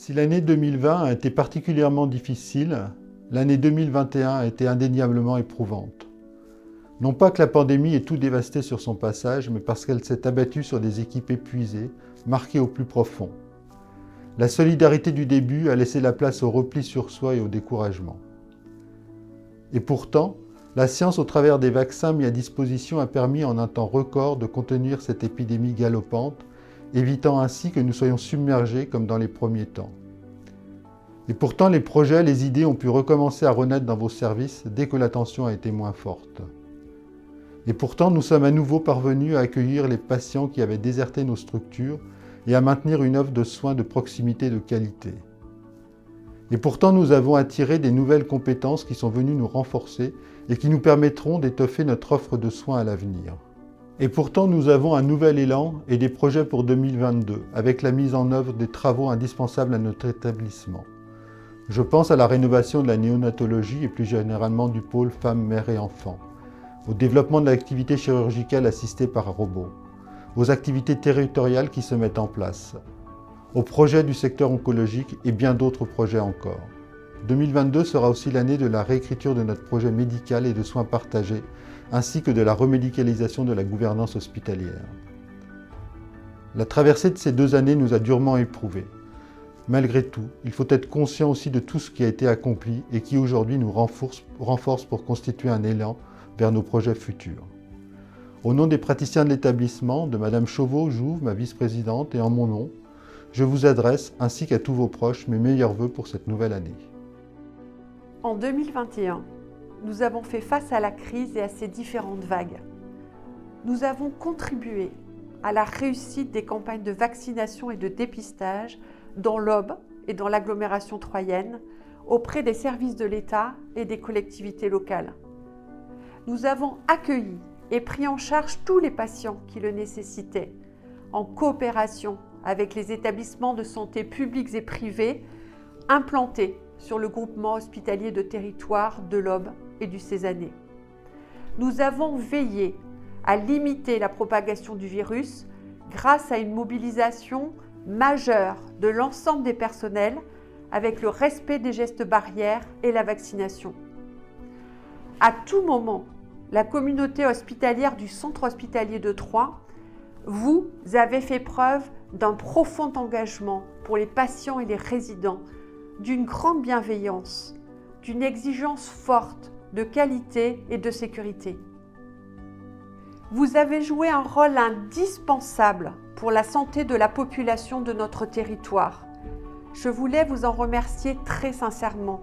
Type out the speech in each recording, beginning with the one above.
Si l'année 2020 a été particulièrement difficile, l'année 2021 a été indéniablement éprouvante. Non pas que la pandémie ait tout dévasté sur son passage, mais parce qu'elle s'est abattue sur des équipes épuisées, marquées au plus profond. La solidarité du début a laissé la place au repli sur soi et au découragement. Et pourtant, la science, au travers des vaccins mis à disposition, a permis en un temps record de contenir cette épidémie galopante, évitant ainsi que nous soyons submergés comme dans les premiers temps. Et pourtant, les projets, les idées ont pu recommencer à renaître dans vos services dès que la tension a été moins forte. Et pourtant, nous sommes à nouveau parvenus à accueillir les patients qui avaient déserté nos structures et à maintenir une offre de soins de proximité de qualité. Et pourtant, nous avons attiré des nouvelles compétences qui sont venues nous renforcer et qui nous permettront d'étoffer notre offre de soins à l'avenir. Et pourtant, nous avons un nouvel élan et des projets pour 2022, avec la mise en œuvre des travaux indispensables à notre établissement. Je pense à la rénovation de la néonatologie et plus généralement du pôle femmes, mères et enfants, au développement de l'activité chirurgicale assistée par robot, aux activités territoriales qui se mettent en place, aux projets du secteur oncologique et bien d'autres projets encore. 2022 sera aussi l'année de la réécriture de notre projet médical et de soins partagés, ainsi que de la remédicalisation de la gouvernance hospitalière. La traversée de ces 2 années nous a durement éprouvés. Malgré tout, il faut être conscient aussi de tout ce qui a été accompli et qui aujourd'hui nous renforce pour constituer un élan vers nos projets futurs. Au nom des praticiens de l'établissement, de Madame Chauveau-Jouve, ma vice-présidente, et en mon nom, je vous adresse, ainsi qu'à tous vos proches, mes meilleurs vœux pour cette nouvelle année. En 2021, nous avons fait face à la crise et à ses différentes vagues. Nous avons contribué à la réussite des campagnes de vaccination et de dépistage dans l'Aube et dans l'agglomération troyenne, auprès des services de l'État et des collectivités locales. Nous avons accueilli et pris en charge tous les patients qui le nécessitaient, en coopération avec les établissements de santé publics et privés implantés sur le groupement hospitalier de territoire de l'Aube et du Cézanne. Nous avons veillé à limiter la propagation du virus grâce à une mobilisation majeure de l'ensemble des personnels avec le respect des gestes barrières et la vaccination. À tout moment, la communauté hospitalière du centre hospitalier de Troyes, vous avez fait preuve d'un profond engagement pour les patients et les résidents, d'une grande bienveillance, d'une exigence forte de qualité et de sécurité. Vous avez joué un rôle indispensable pour la santé de la population de notre territoire. Je voulais vous en remercier très sincèrement.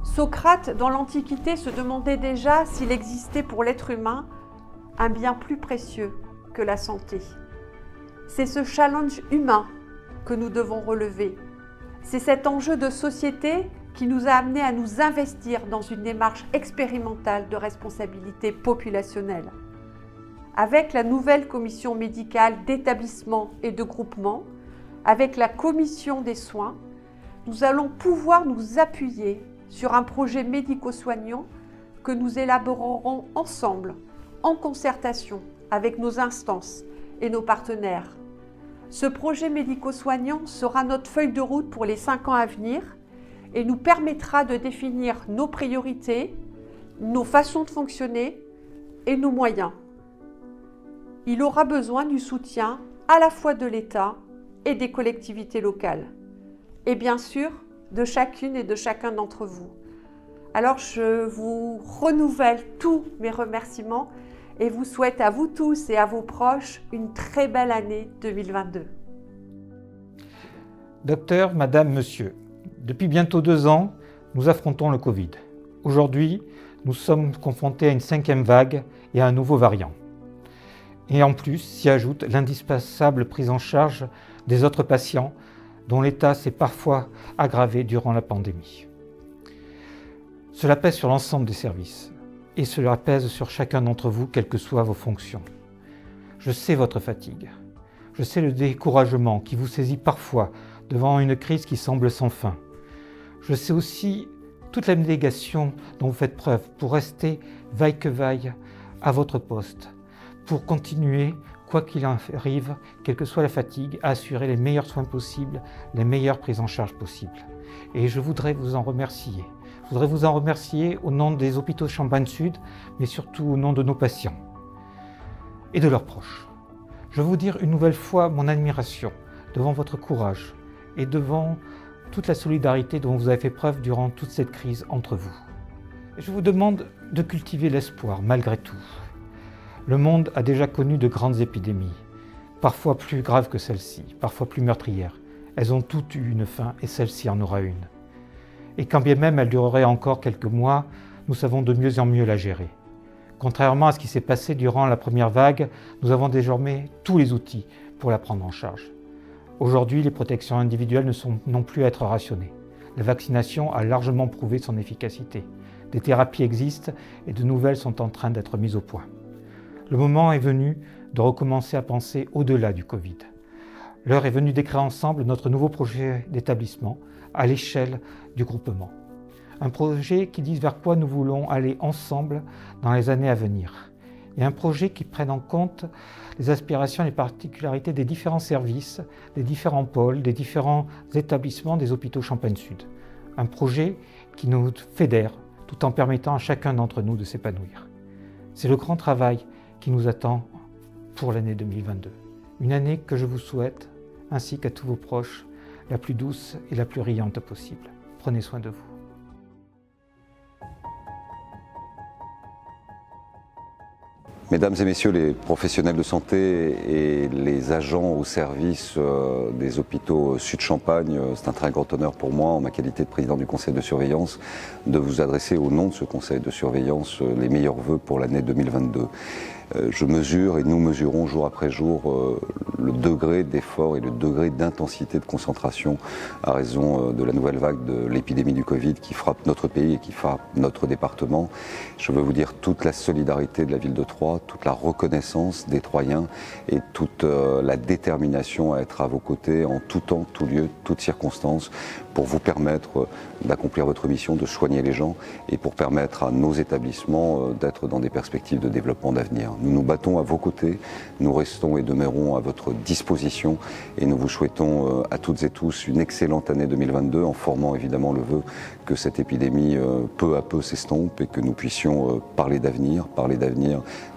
Socrate, dans l'Antiquité, se demandait déjà s'il existait pour l'être humain un bien plus précieux que la santé. C'est ce challenge humain que nous devons relever. C'est cet enjeu de société qui nous a amenés à nous investir dans une démarche expérimentale de responsabilité populationnelle. Avec la nouvelle commission médicale d'établissement et de groupement, avec la commission des soins, nous allons pouvoir nous appuyer sur un projet médico-soignant que nous élaborerons ensemble, en concertation avec nos instances et nos partenaires. Ce projet médico-soignant sera notre feuille de route pour les 5 ans à venir et nous permettra de définir nos priorités, nos façons de fonctionner et nos moyens. Il aura besoin du soutien à la fois de l'État et des collectivités locales. Et bien sûr, de chacune et de chacun d'entre vous. Alors je vous renouvelle tous mes remerciements et vous souhaite à vous tous et à vos proches une très belle année 2022. Docteur, Madame, Monsieur, depuis bientôt 2 ans, nous affrontons le Covid. Aujourd'hui, nous sommes confrontés à une 5e vague et à un nouveau variant. Et en plus, s'y ajoute l'indispensable prise en charge des autres patients dont l'état s'est parfois aggravé durant la pandémie. Cela pèse sur l'ensemble des services et cela pèse sur chacun d'entre vous, quelles que soient vos fonctions. Je sais votre fatigue, je sais le découragement qui vous saisit parfois devant une crise qui semble sans fin. Je sais aussi toute l'abnégation dont vous faites preuve pour rester vaille que vaille à votre poste, pour continuer quoi qu'il en arrive, quelle que soit la fatigue, à assurer les meilleurs soins possibles, les meilleures prises en charge possibles. Et je voudrais vous en remercier. Je voudrais vous en remercier au nom des hôpitaux Champagne-Sud, mais surtout au nom de nos patients et de leurs proches. Je veux vous dire une nouvelle fois mon admiration devant votre courage et devant toute la solidarité dont vous avez fait preuve durant toute cette crise entre vous. Et je vous demande de cultiver l'espoir malgré tout. Le monde a déjà connu de grandes épidémies, parfois plus graves que celle-ci, parfois plus meurtrières. Elles ont toutes eu une fin et celle-ci en aura une. Et quand bien même elle durerait encore quelques mois, nous savons de mieux en mieux la gérer. Contrairement à ce qui s'est passé durant la première vague, nous avons désormais tous les outils pour la prendre en charge. Aujourd'hui, les protections individuelles ne sont non plus à être rationnées. La vaccination a largement prouvé son efficacité. Des thérapies existent et de nouvelles sont en train d'être mises au point. Le moment est venu de recommencer à penser au-delà du Covid. L'heure est venue d'écrire ensemble notre nouveau projet d'établissement à l'échelle du groupement. Un projet qui dise vers quoi nous voulons aller ensemble dans les années à venir. Et un projet qui prenne en compte les aspirations et les particularités des différents services, des différents pôles, des différents établissements des hôpitaux Champagne-Sud. Un projet qui nous fédère tout en permettant à chacun d'entre nous de s'épanouir. C'est le grand travail qui nous attend pour l'année 2022. Une année que je vous souhaite, ainsi qu'à tous vos proches, la plus douce et la plus riante possible. Prenez soin de vous. Mesdames et messieurs les professionnels de santé et les agents au service des hôpitaux Sud-Champagne, c'est un très grand honneur pour moi, en ma qualité de président du conseil de surveillance, de vous adresser au nom de ce conseil de surveillance les meilleurs vœux pour l'année 2022. Je mesure et nous mesurons jour après jour le degré d'effort et le degré d'intensité de concentration à raison de la nouvelle vague de l'épidémie du Covid qui frappe notre pays et qui frappe notre département. Je veux vous dire toute la solidarité de la ville de Troyes, toute la reconnaissance des Troyens et toute la détermination à être à vos côtés en tout temps, tout lieu, toutes circonstances pour vous permettre d'accomplir votre mission, de soigner les gens et pour permettre à nos établissements d'être dans des perspectives de développement d'avenir. Nous nous battons à vos côtés, nous restons et demeurons à votre disposition et nous vous souhaitons à toutes et tous une excellente année 2022 en formant évidemment le vœu que cette épidémie peu à peu s'estompe et que nous puissions parler d'avenir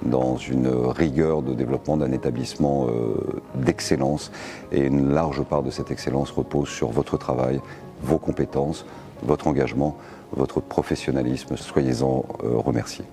dans une rigueur de développement d'un établissement d'excellence et une large part de cette excellence repose sur votre travail, vos compétences, votre engagement, votre professionnalisme. Soyez-en remerciés.